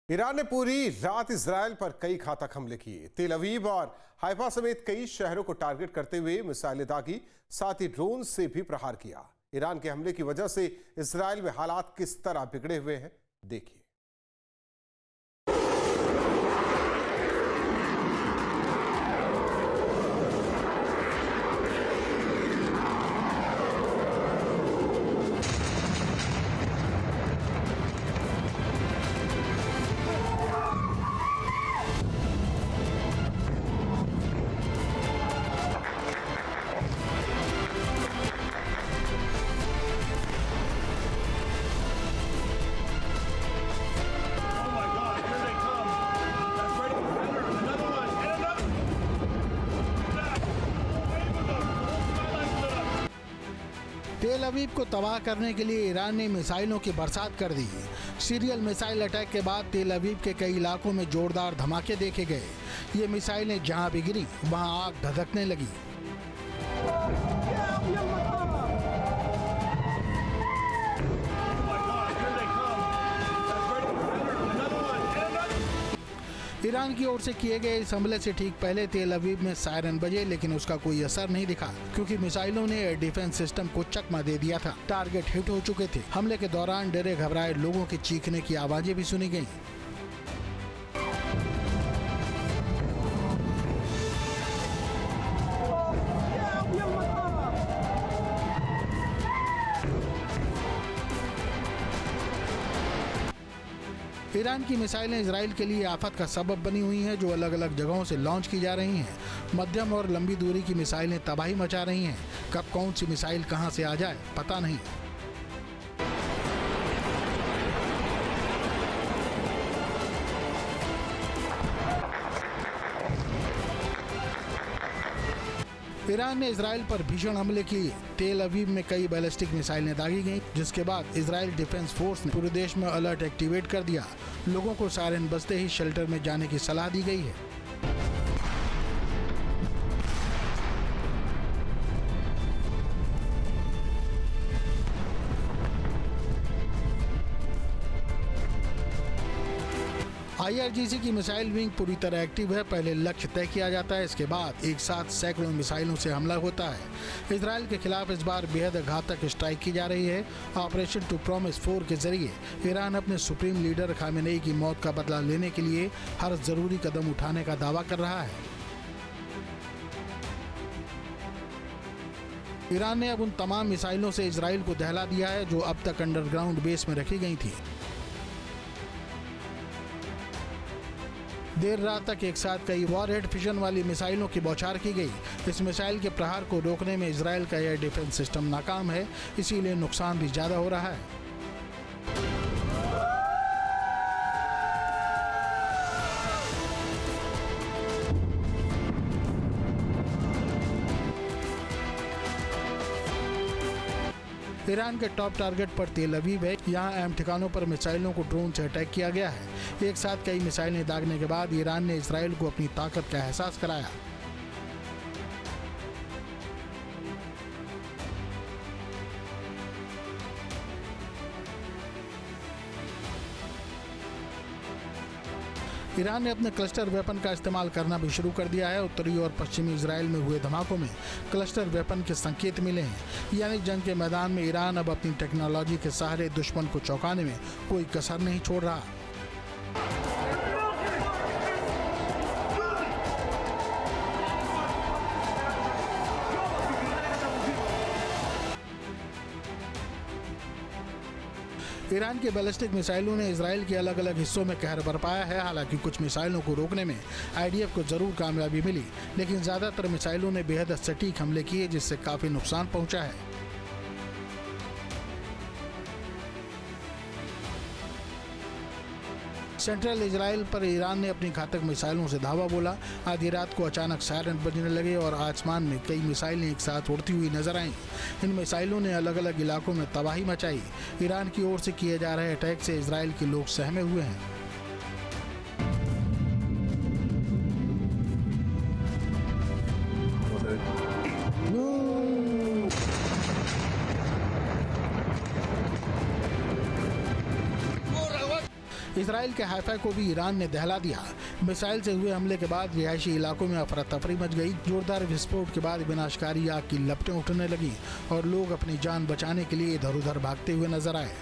Iran ने पूरी रात इजराइल पर कई घातक हमले किए। तेल अवीव और हाइफा समेत कई शहरों को टारगेट करते हुए मिसाइलें दागी, साथ ही ड्रोन से भी प्रहार किया। ईरान के हमले की वजह से इजराइल में हालात किस तरह बिगड़े हुए हैं, देखिए। तेल अवीव को तबाह करने के लिए ईरान ने मिसाइलों की बरसात कर दी। सीरियल मिसाइल अटैक के बाद तेल अवीव के कई इलाकों में जोरदार धमाके देखे गए। ये मिसाइलें जहां भी गिरी वहां आग धधकने लगी। ईरान की ओर से किए गए इस हमले से ठीक पहले तेल अवीव में सायरन बजे, लेकिन उसका कोई असर नहीं दिखा क्योंकि मिसाइलों ने एयर डिफेंस सिस्टम को चकमा दे दिया था। टारगेट हिट हो चुके थे। हमले के दौरान डरे घबराए लोगों के चीखने की आवाजें भी सुनी गईं। ईरान की मिसाइलें इजराइल के लिए आफत का सबब बनी हुई हैं, जो अलग अलग जगहों से लॉन्च की जा रही हैं। मध्यम और लंबी दूरी की मिसाइलें तबाही मचा रही हैं। कब कौन सी मिसाइल कहां से आ जाए पता नहीं। ईरान ने इजराइल पर भीषण हमले किए। तेल अवीव में कई बैलिस्टिक मिसाइलें दागी गईं, जिसके बाद इजराइल डिफेंस फोर्स ने पूरे देश में अलर्ट एक्टिवेट कर दिया। लोगों को सायरन बजते ही शेल्टर में जाने की सलाह दी गई है। IRGC की मिसाइल विंग पूरी तरह एक्टिव है। पहले लक्ष्य तय किया जाता है, इसके बाद एक साथ सैकड़ों मिसाइलों से हमला होता है। इजराइल के खिलाफ इस बार बेहद घातक स्ट्राइक की जा रही है। ऑपरेशन टू प्रॉमिस 4 के जरिए ईरान अपने सुप्रीम लीडर खामेनेई की मौत का बदला लेने के लिए हर जरूरी कदम उठाने का दावा कर रहा है। ईरान ने अब उन तमाम मिसाइलों से इजराइल को दहला दिया है जो अब तक अंडरग्राउंड बेस में रखी गई थी। देर रात तक एक साथ कई वॉरहेड फिशन वाली मिसाइलों की बौछार की गई। इस मिसाइल के प्रहार को रोकने में इजराइल का एयर डिफेंस सिस्टम नाकाम है, इसीलिए नुकसान भी ज्यादा हो रहा है। ईरान के टॉप टारगेट पर तेल अवीव है। यहाँ अहम ठिकानों पर मिसाइलों को ड्रोन से अटैक किया गया है। एक साथ कई मिसाइलें दागने के बाद ईरान ने इजराइल को अपनी ताकत का एहसास कराया। ईरान ने अपने क्लस्टर वेपन का इस्तेमाल करना भी शुरू कर दिया है। उत्तरी और पश्चिमी इजराइल में हुए धमाकों में क्लस्टर वेपन के संकेत मिले हैं। यानी जंग के मैदान में ईरान अब अपनी टेक्नोलॉजी के सहारे दुश्मन को चौंकाने में कोई कसर नहीं छोड़ रहा। ईरान के बैलिस्टिक मिसाइलों ने इजराइल के अलग अलग हिस्सों में कहर बरपाया है। हालांकि कुछ मिसाइलों को रोकने में IDF को जरूर कामयाबी मिली, लेकिन ज्यादातर मिसाइलों ने बेहद सटीक हमले किए, जिससे काफी नुकसान पहुंचा है। सेंट्रल इजराइल पर ईरान ने अपनी घातक मिसाइलों से धावा बोला। आधी रात को अचानक सायरन बजने लगे और आसमान में कई मिसाइलें एक साथ उड़ती हुई नजर आईं। इन मिसाइलों ने अलग अलग इलाकों में तबाही मचाई। ईरान की ओर से किए जा रहे अटैक से इजराइल के लोग सहमे हुए हैं। इसराइल के हाइफा को भी ईरान ने दहला दिया। मिसाइल से हुए हमले के बाद रिहायशी इलाकों में अफरा तफरी मच गई। जोरदार विस्फोट के बाद विनाशकारी आग की लपटें उठने लगी और लोग अपनी जान बचाने के लिए इधर उधर भागते हुए नजर आए।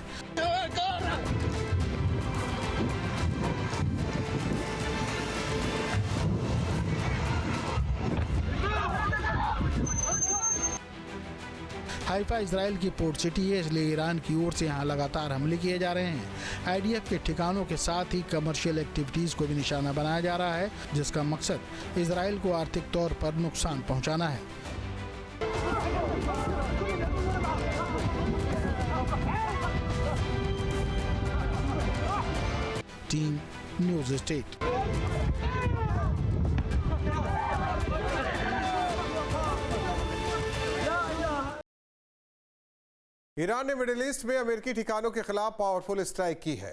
हाइफा इजराइल की पोर्ट सिटी है, इसलिए ईरान की ओर से यहाँ लगातार हमले किए जा रहे हैं। आईडीएफ के ठिकानों के साथ ही कमर्शियल एक्टिविटीज को भी निशाना बनाया जा रहा है, जिसका मकसद इजराइल को आर्थिक तौर पर नुकसान पहुंचाना है। Team news state. ईरान ने मिडिल ईस्ट में अमेरिकी ठिकानों के खिलाफ पावरफुल स्ट्राइक की है।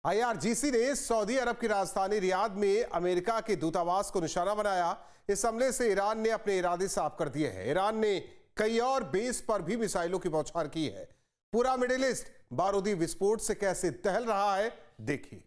आईआरजीसी ने सऊदी अरब की राजधानी रियाद में अमेरिका के दूतावास को निशाना बनाया। इस हमले से ईरान ने अपने इरादे साफ कर दिए हैं। ईरान ने कई और बेस पर भी मिसाइलों की बौछार की है। पूरा मिडिल ईस्ट बारूदी विस्फोट से कैसे दहल रहा है, देखिए।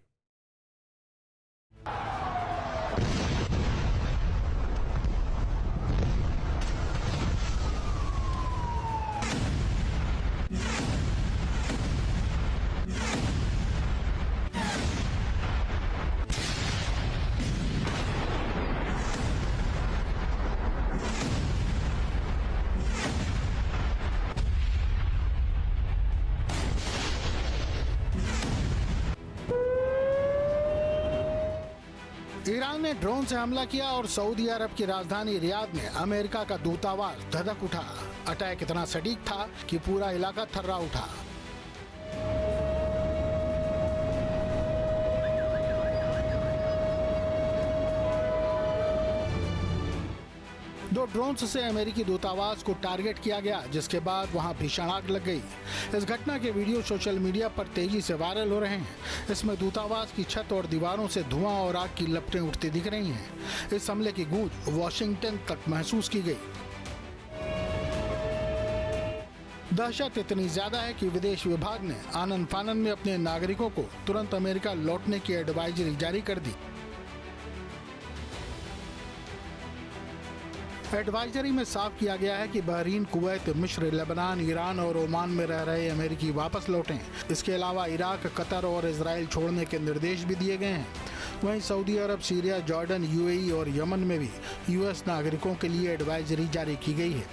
ईरान ने ड्रोन से हमला किया और सऊदी अरब की राजधानी रियाद में अमेरिका का दूतावास धधक उठा। अटैक इतना सटीक था कि पूरा इलाका थर्रा उठा। दो ड्रोन से अमेरिकी दूतावास को टारगेट किया गया, जिसके बाद वहां भीषण आग लग गई। इस घटना के वीडियो सोशल मीडिया पर तेजी से वायरल हो रहे हैं। इसमें दूतावास की छत और दीवारों से धुआं और आग की लपटें उठती दिख रही हैं। इस हमले की गूंज वॉशिंगटन तक महसूस की गई। दहशत इतनी ज्यादा है कि विदेश विभाग ने आनन फानन में अपने नागरिकों को तुरंत अमेरिका लौटने की एडवाइजरी जारी कर दी। एडवाइजरी में साफ किया गया है कि बहरीन, कुवैत, मिस्र, लेबनान, ईरान और ओमान में रह रहे अमेरिकी वापस लौटें। इसके अलावा इराक, कतर और इजराइल छोड़ने के निर्देश भी दिए गए हैं। वहीं सऊदी अरब, सीरिया, जॉर्डन, यूएई और यमन में भी यूएस नागरिकों के लिए एडवाइजरी जारी की गई है।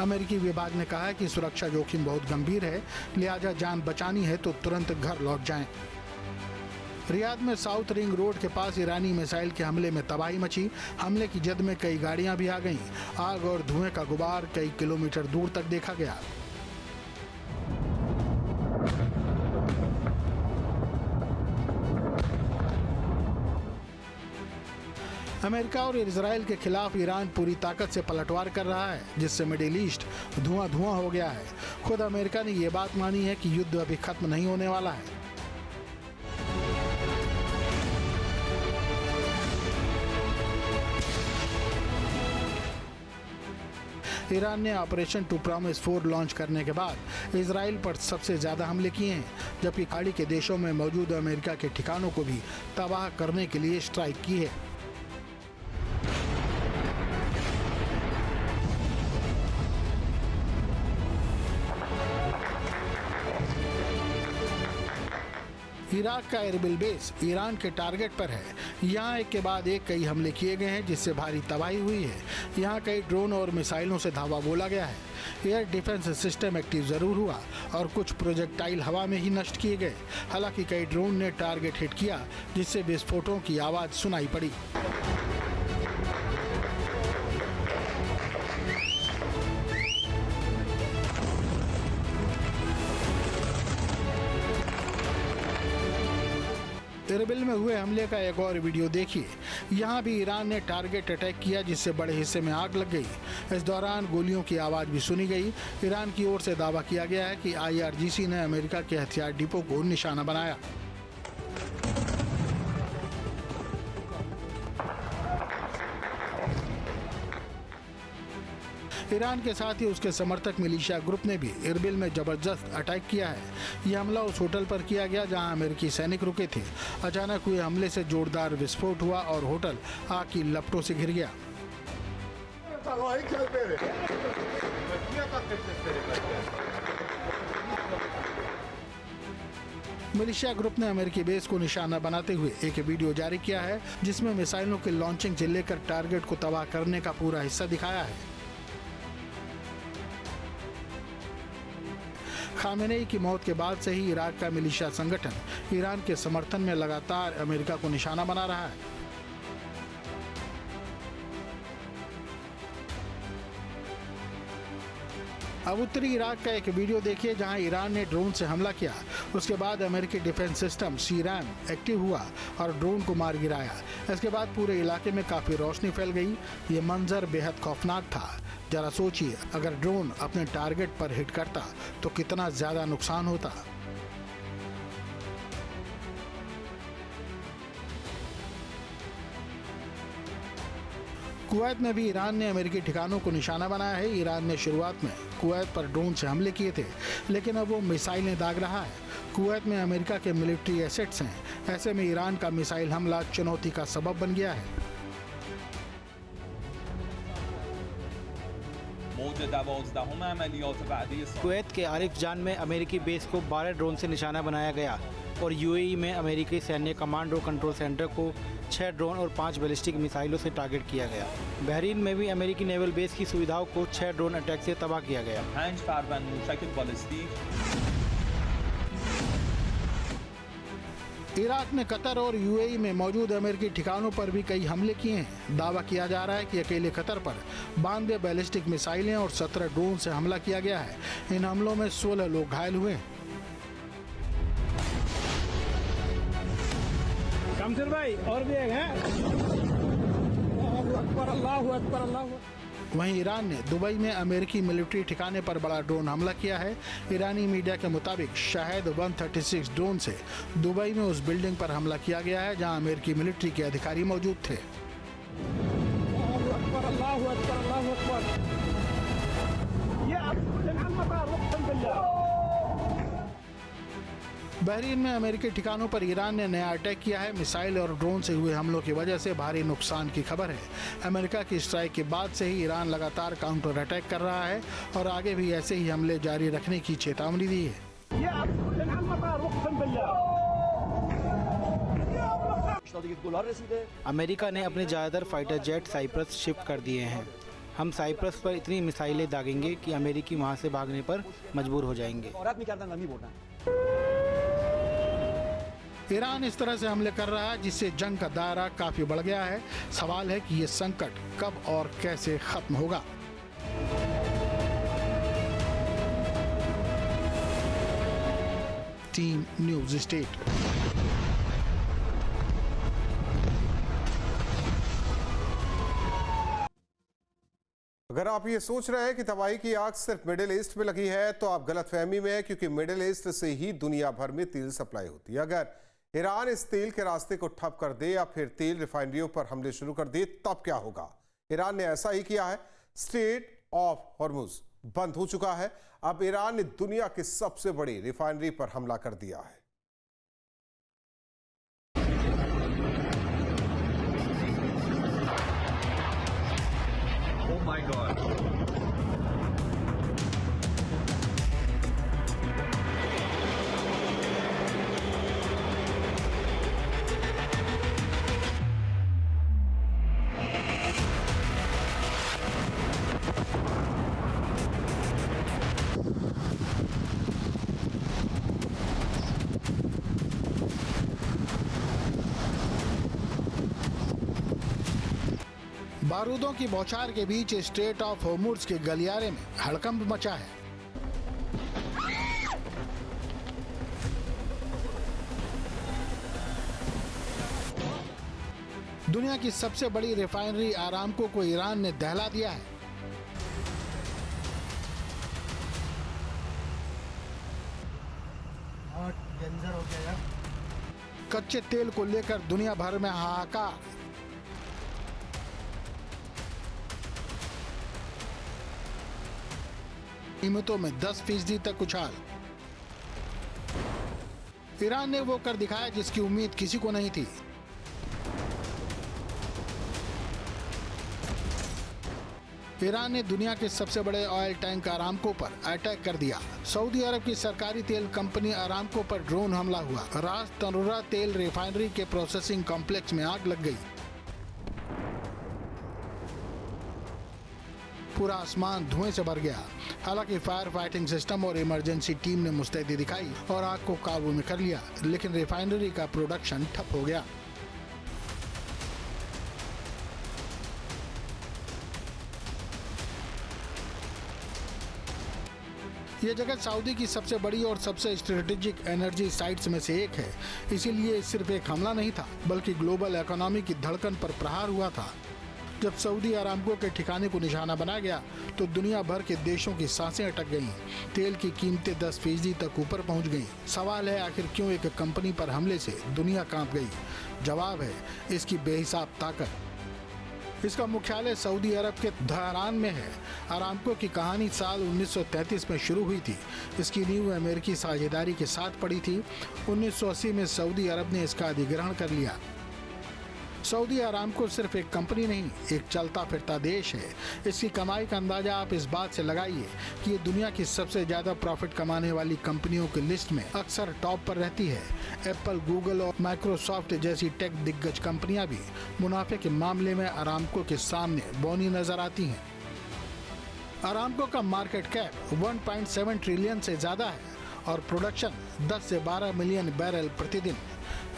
अमेरिकी विभाग ने कहा है कि सुरक्षा जोखिम बहुत गंभीर है, लिहाजा जान बचानी है तो तुरंत घर लौट जाएं। रियाद में साउथ रिंग रोड के पास ईरानी मिसाइल के हमले में तबाही मची। हमले की जद में कई गाड़ियां भी आ गईं। आग और धुएं का गुबार कई किलोमीटर दूर तक देखा गया। अमेरिका और इजराइल के खिलाफ ईरान पूरी ताकत से पलटवार कर रहा है, जिससे मिडिल ईस्ट धुआं धुआं हो गया है। खुद अमेरिका ने यह बात मानी है कि युद्ध अभी खत्म नहीं होने वाला है। ईरान ने ऑपरेशन टू प्रॉमिस 4 लॉन्च करने के बाद इजराइल पर सबसे ज्यादा हमले किए हैं, जबकि खाड़ी के देशों में मौजूद अमेरिका के ठिकानों को भी तबाह करने के लिए स्ट्राइक की है। इराक का एरबिल बेस ईरान के टारगेट पर है। यहाँ एक के बाद एक कई हमले किए गए हैं, जिससे भारी तबाही हुई है। यहाँ कई ड्रोन और मिसाइलों से धावा बोला गया है। एयर डिफेंस सिस्टम एक्टिव जरूर हुआ और कुछ प्रोजेक्टाइल हवा में ही नष्ट किए गए। हालांकि कई ड्रोन ने टारगेट हिट किया, जिससे विस्फोटों की आवाज सुनाई पड़ी। एरबिल में हुए हमले का एक और वीडियो देखिए। यहाँ भी ईरान ने टारगेट अटैक किया, जिससे बड़े हिस्से में आग लग गई। इस दौरान गोलियों की आवाज भी सुनी गई। ईरान की ओर से दावा किया गया है कि आईआरजीसी ने अमेरिका के हथियार डिपो को निशाना बनाया। ईरान के साथ ही उसके समर्थक मिलिशिया ग्रुप ने भी इरबिल में जबरदस्त अटैक किया है। यह हमला उस होटल पर किया गया जहां अमेरिकी सैनिक रुके थे। अचानक हुए हमले से जोरदार विस्फोट हुआ और होटल आग की लपटों से घिर गया। मिलिशिया ग्रुप ने अमेरिकी बेस को निशाना बनाते हुए एक वीडियो जारी किया है जिसमें मिसाइलों की लॉन्चिंग से लेकर टारगेट को तबाह करने का पूरा हिस्सा दिखाया है। खामेनेई की मौत के बाद से ही इराक का मिलिशिया संगठन ईरान के समर्थन में लगातार अमेरिका को निशाना बना रहा है। अब उत्तरी इराक का एक वीडियो देखिए जहां ईरान ने ड्रोन से हमला किया। उसके बाद अमेरिकी डिफेंस सिस्टम सीरैम एक्टिव हुआ और ड्रोन को मार गिराया। इसके बाद पूरे इलाके में काफी रोशनी फैल गई। ये मंजर बेहद खौफनाक था। जरा सोचिए, अगर ड्रोन अपने टारगेट पर हिट करता तो कितना ज्यादा नुकसान होता। कुवैत में भी ईरान ने अमेरिकी ठिकानों को निशाना बनाया है। ईरान ने शुरुआत में कुवैत पर ड्रोन से हमले किए थे, लेकिन अब वो मिसाइलें दाग रहा है। कुवैत में अमेरिका के मिलिट्री एसेट्स हैं। ऐसे में ईरान का मिसाइल हमला चुनौती का सबब बन गया है। कुवैत के आरिफ जान में अमेरिकी बेस को 12 ड्रोन से निशाना बनाया गया और यूएई में अमेरिकी सैन्य कमांड और कंट्रोल सेंटर को 6 ड्रोन और 5 बैलिस्टिक मिसाइलों से टारगेट किया गया। बहरीन में भी अमेरिकी नेवल बेस की सुविधाओं को 6 ड्रोन अटैक से तबाह किया गया। इराक ने कतर और यूएई में मौजूद अमेरिकी ठिकानों पर भी कई हमले किए हैं। दावा किया जा रहा है कि अकेले कतर पर 92 बैलिस्टिक मिसाइलें और 17 ड्रोन से हमला किया गया है। इन हमलों में 16 लोग घायल हुए हैं। कमसर भाई और भी एक है। अल्लाहु अकबर, अल्लाहु अकबर। वहीं ईरान ने दुबई में अमेरिकी मिलिट्री ठिकाने पर बड़ा ड्रोन हमला किया है। ईरानी मीडिया के मुताबिक शायद 136 ड्रोन से दुबई में उस बिल्डिंग पर हमला किया गया है जहां अमेरिकी मिलिट्री के अधिकारी मौजूद थे। अल्लाहु अकबर, अल्लाहु अकबर। बहरीन में अमेरिकी ठिकानों पर ईरान ने नया अटैक किया है। मिसाइल और ड्रोन से हुए हमलों की वजह से भारी नुकसान की खबर है। अमेरिका की स्ट्राइक के बाद से ही ईरान लगातार काउंटर अटैक कर रहा है और आगे भी ऐसे ही हमले जारी रखने की चेतावनी दी है। अमेरिका ने अपने ज़्यादातर फाइटर जेट साइप्रस शिफ्ट कर दिए हैं। हम साइप्रस पर इतनी मिसाइलें दागेंगे कि अमेरिकी वहां से भागने पर मजबूर हो जाएंगे। ईरान इस तरह से हमले कर रहा है जिससे जंग का दायरा काफी बढ़ गया है। सवाल है कि ये संकट कब और कैसे खत्म होगा। Team news state. अगर आप ये सोच रहे हैं कि तबाही की आग सिर्फ मिडिल ईस्ट में लगी है तो आप गलतफहमी में हैं, क्योंकि मिडिल ईस्ट से ही दुनिया भर में तेल सप्लाई होती है। अगर ईरान इस तेल के रास्ते को ठप कर दे या फिर तेल रिफाइनरियों पर हमले शुरू कर दे तब क्या होगा? ईरान ने ऐसा ही किया है। स्ट्रेट ऑफ हॉर्मुज बंद हो चुका है। अब ईरान ने दुनिया की सबसे बड़ी रिफाइनरी पर हमला कर दिया है। Oh my God. बारूदों की बौछार के बीच स्ट्रेट ऑफ हॉर्मुज के गलियारे में हड़कंप मचा है। दुनिया की सबसे बड़ी रिफाइनरी आरामको को ईरान ने दहला दिया है। डेंजर हो गया यार। कच्चे तेल को लेकर दुनिया भर में हाहाकार। कीमतों में 10% तक उछाल। ईरान ने वो कर दिखाया जिसकी उम्मीद किसी को नहीं थी। ईरान ने दुनिया के सबसे बड़े ऑयल टैंक अरामको पर अटैक कर दिया। सऊदी अरब की सरकारी तेल कंपनी अरामको पर ड्रोन हमला हुआ। रास तनुरा तेल रिफाइनरी के प्रोसेसिंग कॉम्प्लेक्स में आग लग गई। पूरा आसमान धुएं से भर गया। हालांकि फायर फाइटिंग सिस्टम और इमरजेंसी टीम ने मुस्तैदी दिखाई और आग को काबू में कर लिया, लेकिन रिफाइनरी का प्रोडक्शन ठप हो गया। यह जगह सऊदी की सबसे बड़ी और सबसे स्ट्रेटेजिक एनर्जी साइट्स में से एक है। इसीलिए सिर्फ एक हमला नहीं था, बल्कि ग्लोबल इकोनॉमी की धड़कन पर प्रहार हुआ था। जब सऊदी अरामको के ठिकाने को निशाना बना गया तो दुनिया भर के देशों की सांसें अटक गईं। तेल की कीमतें 10% तक ऊपर पहुंच गईं। सवाल है, आखिर क्यों एक कंपनी पर हमले से दुनिया कांप गई? जवाब है इसकी बेहिसाब ताकत। इसका मुख्यालय सऊदी अरब के तेहरान में है। अरामको की कहानी साल 1933 में शुरू हुई थी। इसकी नींव अमेरिकी साझेदारी के साथ पड़ी थी। 1980 में सऊदी अरब ने इसका अधिग्रहण कर लिया। सऊदी अरामको सिर्फ एक कंपनी नहीं, एक चलता फिरता देश है। इसकी कमाई का अंदाजा आप इस बात से लगाइए कि ये दुनिया की सबसे ज्यादा प्रॉफिट कमाने वाली कंपनियों की लिस्ट में अक्सर टॉप पर रहती है। एप्पल, गूगल और माइक्रोसॉफ्ट जैसी टेक दिग्गज कंपनियां भी मुनाफे के मामले में अरामको के सामने बौनी नजर आती हैं। अरामको का मार्केट कैप 1.7 ट्रिलियन से ज्यादा है और प्रोडक्शन 10 से 12 मिलियन बैरल प्रतिदिन।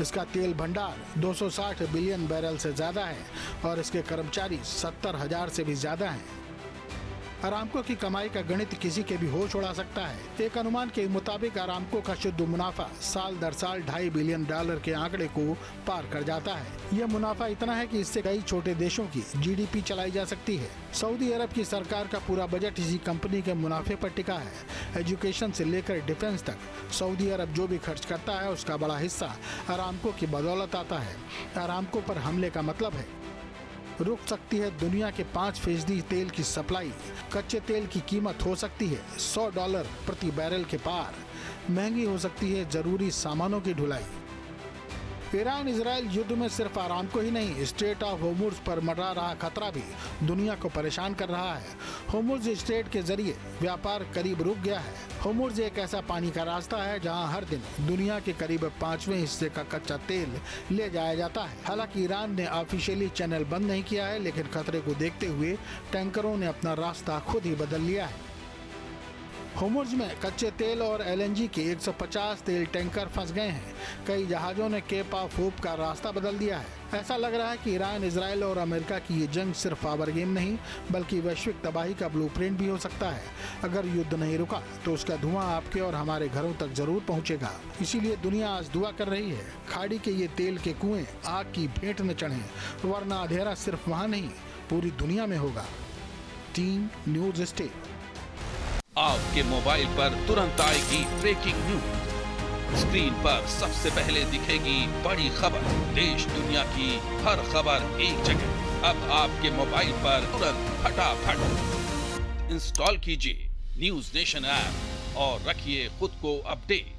इसका तेल भंडार 260 बिलियन बैरल से ज्यादा है और इसके कर्मचारी 70,000 से भी ज्यादा हैं। अरामको की कमाई का गणित किसी के भी होश उड़ा सकता है। एक अनुमान के मुताबिक अरामको का शुद्ध मुनाफा साल दर साल $2.5 बिलियन के आंकड़े को पार कर जाता है। यह मुनाफा इतना है कि इससे कई छोटे देशों की GDP चलाई जा सकती है। सऊदी अरब की सरकार का पूरा बजट इसी कंपनी के मुनाफे पर टिका है। एजुकेशन से लेकर डिफेंस तक सऊदी अरब जो भी खर्च करता है उसका बड़ा हिस्सा अरामको की बदौलत आता है। अरामको पर हमले का मतलब है रुक सकती है दुनिया के 5% तेल की सप्लाई। कच्चे तेल की कीमत हो सकती है $100 प्रति बैरल के पार। महंगी हो सकती है जरूरी सामानों की ढुलाई। ईरान इजराइल युद्ध में सिर्फ अरामको ही नहीं, स्ट्रेट ऑफ होर्मुज पर मंडरा रहा खतरा भी दुनिया को परेशान कर रहा है। होर्मुज स्ट्रेट के जरिए व्यापार करीब रुक गया है। होर्मुज एक ऐसा पानी का रास्ता है जहां हर दिन दुनिया के करीब 5वें हिस्से का कच्चा तेल ले जाया जाता है। हालांकि ईरान ने ऑफिशियली चैनल बंद नहीं किया है, लेकिन खतरे को देखते हुए टैंकरों ने अपना रास्ता खुद ही बदल लिया है। होर्मुज में कच्चे तेल और LNG के 150 तेल टैंकर फंस गए हैं। कई जहाजों ने केप ऑफ होप का रास्ता बदल दिया है। ऐसा लग रहा है कि ईरान, इजराइल और अमेरिका की ये जंग सिर्फ पावर गेम नहीं बल्कि वैश्विक तबाही का ब्लूप्रिंट भी हो सकता है। अगर युद्ध नहीं रुका तो उसका धुआं आपके और हमारे घरों तक जरूर पहुंचेगा। इसीलिए दुनिया आज दुआ कर रही है खाड़ी के ये तेल के कुएं आग की भेंट न चढ़े, वरना अंधेरा सिर्फ वहाँ नहीं पूरी दुनिया में होगा। Team news state. आपके मोबाइल पर तुरंत आएगी ब्रेकिंग न्यूज। स्क्रीन पर सबसे पहले दिखेगी बड़ी खबर। देश दुनिया की हर खबर एक जगह। अब आपके मोबाइल पर तुरंत फटाफट इंस्टॉल कीजिए न्यूज नेशन ऐप और रखिए खुद को अपडेट।